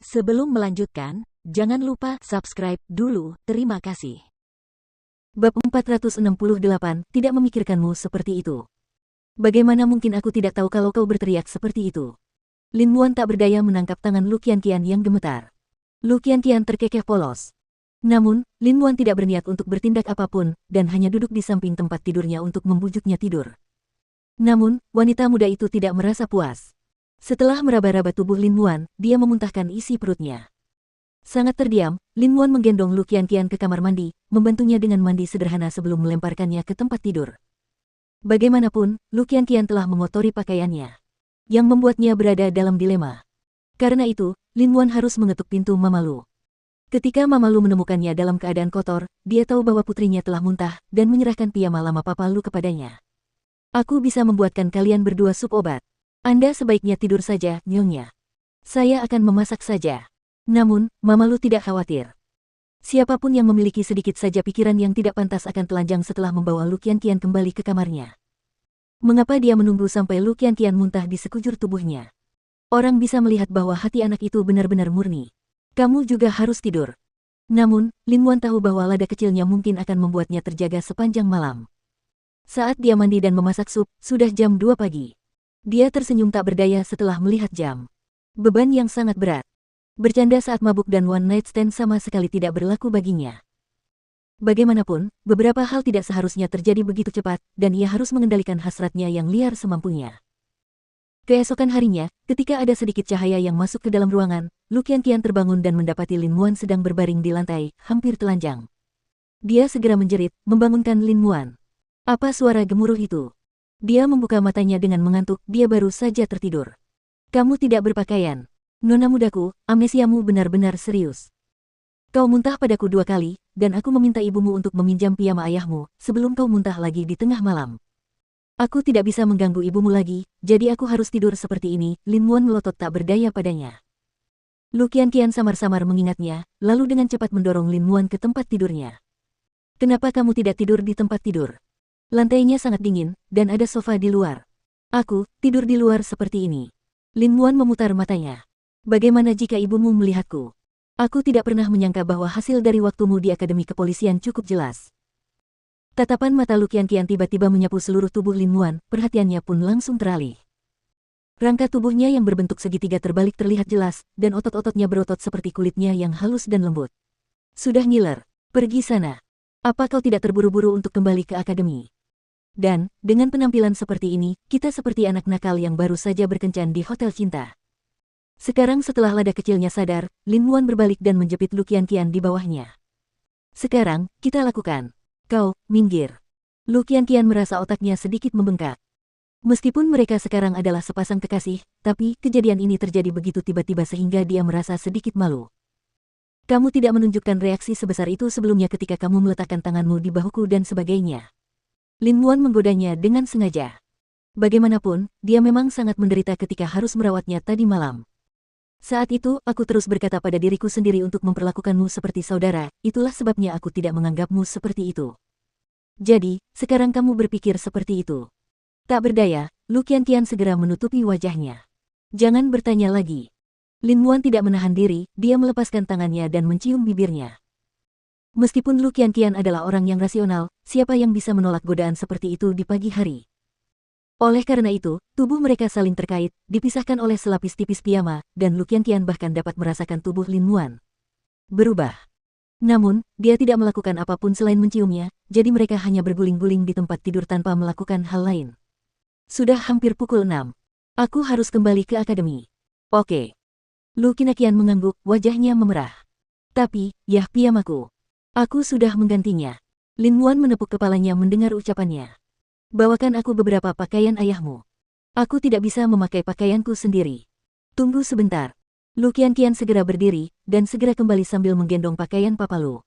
Sebelum melanjutkan, jangan lupa subscribe dulu, terima kasih. Bab 468, tidak memikirkanmu seperti itu. Bagaimana mungkin aku tidak tahu kalau kau berteriak seperti itu? Lin Muan tak berdaya menangkap tangan Lu Qianqian yang gemetar. Lu Qianqian terkekeh polos. Namun, Lin Muan tidak berniat untuk bertindak apapun, dan hanya duduk di samping tempat tidurnya untuk membujuknya tidur. Namun, wanita muda itu tidak merasa puas. Setelah meraba-raba tubuh Lin Muan, dia memuntahkan isi perutnya. Sangat terdiam, Lin Muan menggendong Lu Qianqian ke kamar mandi, membantunya dengan mandi sederhana sebelum melemparkannya ke tempat tidur. Bagaimanapun, Lu Qianqian telah mengotori pakaiannya, yang membuatnya berada dalam dilema. Karena itu, Lin Muan harus mengetuk pintu Mama Lu. Ketika Mama Lu menemukannya dalam keadaan kotor, dia tahu bahwa putrinya telah muntah dan menyerahkan piyama lama Papa Lu kepadanya. Aku bisa membuatkan kalian berdua sup obat. Anda sebaiknya tidur saja, Nyonya. Saya akan memasak saja. Namun, Mama Lu tidak khawatir. Siapapun yang memiliki sedikit saja pikiran yang tidak pantas akan telanjang setelah membawa Lu Qianqian kembali ke kamarnya. Mengapa dia menunggu sampai Lu Qianqian muntah di sekujur tubuhnya? Orang bisa melihat bahwa hati anak itu benar-benar murni. Kamu juga harus tidur. Namun, Lin Muan tahu bahwa lada kecilnya mungkin akan membuatnya terjaga sepanjang malam. Saat dia mandi dan memasak sup, sudah jam 2 pagi. Dia tersenyum tak berdaya setelah melihat jam. Beban yang sangat berat. Bercanda saat mabuk dan one night stand sama sekali tidak berlaku baginya. Bagaimanapun, beberapa hal tidak seharusnya terjadi begitu cepat, dan ia harus mengendalikan hasratnya yang liar semampunya. Keesokan harinya, ketika ada sedikit cahaya yang masuk ke dalam ruangan, Lu Qianqian terbangun dan mendapati Lin Muan sedang berbaring di lantai, hampir telanjang. Dia segera menjerit, membangunkan Lin Muan. Apa suara gemuruh itu? Dia membuka matanya dengan mengantuk, dia baru saja tertidur. Kamu tidak berpakaian. Nona mudaku, amnesiamu benar-benar serius. Kau muntah padaku 2 kali, dan aku meminta ibumu untuk meminjam piyama ayahmu, sebelum kau muntah lagi di tengah malam. Aku tidak bisa mengganggu ibumu lagi, jadi aku harus tidur seperti ini. Lin Muan melotot tak berdaya padanya. Lu Qianqian samar-samar mengingatnya, lalu dengan cepat mendorong Lin Muan ke tempat tidurnya. Kenapa kamu tidak tidur di tempat tidur? Lantainya sangat dingin, dan ada sofa di luar. Aku tidur di luar seperti ini. Lin Muan memutar matanya. Bagaimana jika ibumu melihatku? Aku tidak pernah menyangka bahwa hasil dari waktumu di Akademi Kepolisian cukup jelas. Tatapan mata Lu Qianqian tiba-tiba menyapu seluruh tubuh Lin Muan, perhatiannya pun langsung teralih. Rangka tubuhnya yang berbentuk segitiga terbalik terlihat jelas, dan otot-ototnya berotot seperti kulitnya yang halus dan lembut. Sudah ngiler, pergi sana. Apa kau tidak terburu-buru untuk kembali ke akademi? Dan, dengan penampilan seperti ini, kita seperti anak nakal yang baru saja berkencan di hotel cinta. Sekarang setelah lada kecilnya sadar, Lin Muan berbalik dan menjepit Lu Qianqian di bawahnya. Sekarang, kita lakukan. Kau, minggir. Lu Qianqian merasa otaknya sedikit membengkak. Meskipun mereka sekarang adalah sepasang kekasih, tapi kejadian ini terjadi begitu tiba-tiba sehingga dia merasa sedikit malu. Kamu tidak menunjukkan reaksi sebesar itu sebelumnya ketika kamu meletakkan tanganmu di bahuku dan sebagainya. Lin Muan menggodanya dengan sengaja. Bagaimanapun, dia memang sangat menderita ketika harus merawatnya tadi malam. Saat itu, aku terus berkata pada diriku sendiri untuk memperlakukanmu seperti saudara, itulah sebabnya aku tidak menganggapmu seperti itu. Jadi, sekarang kamu berpikir seperti itu. Tak berdaya, Lu Qianqian segera menutupi wajahnya. Jangan bertanya lagi. Lin Muan tidak menahan diri, dia melepaskan tangannya dan mencium bibirnya. Meskipun Lu Qianqian adalah orang yang rasional, siapa yang bisa menolak godaan seperti itu di pagi hari? Oleh karena itu, tubuh mereka saling terkait, dipisahkan oleh selapis tipis piyama, dan Lu Qianqian bahkan dapat merasakan tubuh Lin Muan berubah. Namun, dia tidak melakukan apapun selain menciumnya, jadi mereka hanya berguling-guling di tempat tidur tanpa melakukan hal lain. Sudah hampir pukul 6. Aku harus kembali ke akademi. Oke. Lu Qianqian mengangguk, wajahnya memerah. Tapi, ya piyamaku. Aku sudah menggantinya. Lin Muan menepuk kepalanya mendengar ucapannya. Bawakan aku beberapa pakaian ayahmu. Aku tidak bisa memakai pakaianku sendiri. Tunggu sebentar. Lu Qianqian segera berdiri, dan segera kembali sambil menggendong pakaian Papa Lu.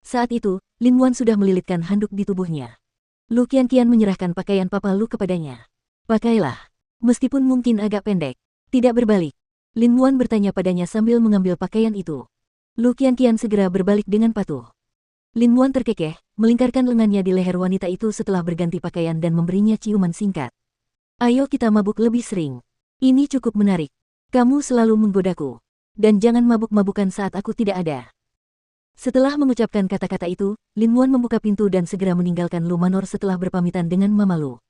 Saat itu, Lin Muan sudah melilitkan handuk di tubuhnya. Lu Qianqian menyerahkan pakaian Papa Lu kepadanya. Pakailah. Meskipun mungkin agak pendek. Tidak berbalik. Lin Muan bertanya padanya sambil mengambil pakaian itu. Lu Qianqian segera berbalik dengan patuh. Lin Muan terkekeh, melingkarkan lengannya di leher wanita itu setelah berganti pakaian dan memberinya ciuman singkat. Ayo kita mabuk lebih sering. Ini cukup menarik. Kamu selalu menggodaku. Dan jangan mabuk-mabukan saat aku tidak ada. Setelah mengucapkan kata-kata itu, Lin Muan membuka pintu dan segera meninggalkan Lu Manor setelah berpamitan dengan Mama Lu.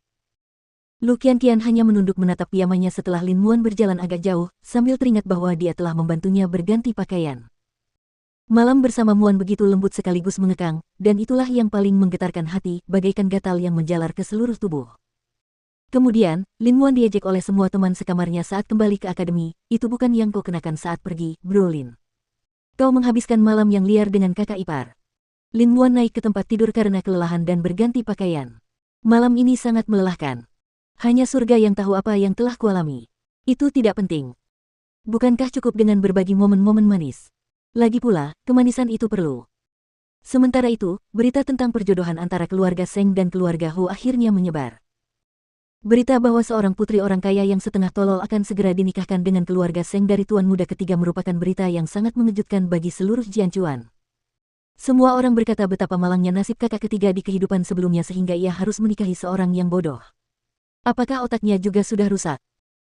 Lu Qianqian hanya menunduk menatap piamanya setelah Lin Muan berjalan agak jauh, sambil teringat bahwa dia telah membantunya berganti pakaian. Malam bersama Muan begitu lembut sekaligus mengekang, dan itulah yang paling menggetarkan hati, bagaikan gatal yang menjalar ke seluruh tubuh. Kemudian, Lin Muan diejek oleh semua teman sekamarnya saat kembali ke akademi, itu bukan yang kau kenakan saat pergi, Bro Lin. Kau menghabiskan malam yang liar dengan kakak ipar. Lin Muan naik ke tempat tidur karena kelelahan dan berganti pakaian. Malam ini sangat melelahkan. Hanya surga yang tahu apa yang telah kualami. Itu tidak penting. Bukankah cukup dengan berbagi momen-momen manis? Lagi pula, kemanisan itu perlu. Sementara itu, berita tentang perjodohan antara keluarga Seng dan keluarga Hu akhirnya menyebar. Berita bahwa seorang putri orang kaya yang setengah tolol akan segera dinikahkan dengan keluarga Seng dari tuan muda ketiga merupakan berita yang sangat mengejutkan bagi seluruh Jianchuan. Semua orang berkata betapa malangnya nasib kakak ketiga di kehidupan sebelumnya sehingga ia harus menikahi seorang yang bodoh. Apakah otaknya juga sudah rusak?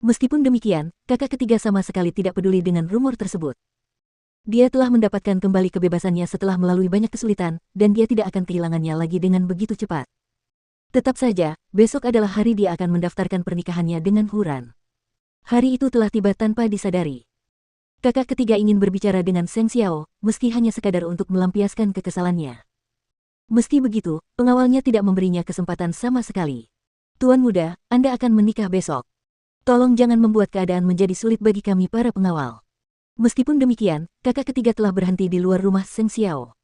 Meskipun demikian, kakak ketiga sama sekali tidak peduli dengan rumor tersebut. Dia telah mendapatkan kembali kebebasannya setelah melalui banyak kesulitan, dan dia tidak akan kehilangannya lagi dengan begitu cepat. Tetap saja, besok adalah hari dia akan mendaftarkan pernikahannya dengan Huran. Hari itu telah tiba tanpa disadari. Kakak ketiga ingin berbicara dengan Seng Xiao, meski hanya sekadar untuk melampiaskan kekesalannya. Meski begitu, pengawalnya tidak memberinya kesempatan sama sekali. Tuan muda, Anda akan menikah besok. Tolong jangan membuat keadaan menjadi sulit bagi kami para pengawal. Meskipun demikian, kakak ketiga telah berhenti di luar rumah Seng Xiao.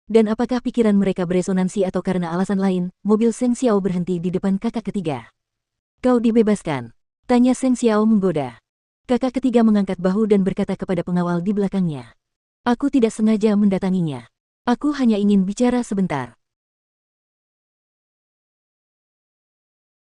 Dan apakah pikiran mereka beresonansi atau karena alasan lain, mobil Seng Xiao berhenti di depan kakak ketiga. Kau dibebaskan? Tanya Seng Xiao menggoda. Kakak ketiga mengangkat bahu dan berkata kepada pengawal di belakangnya. Aku tidak sengaja mendatanginya. Aku hanya ingin bicara sebentar.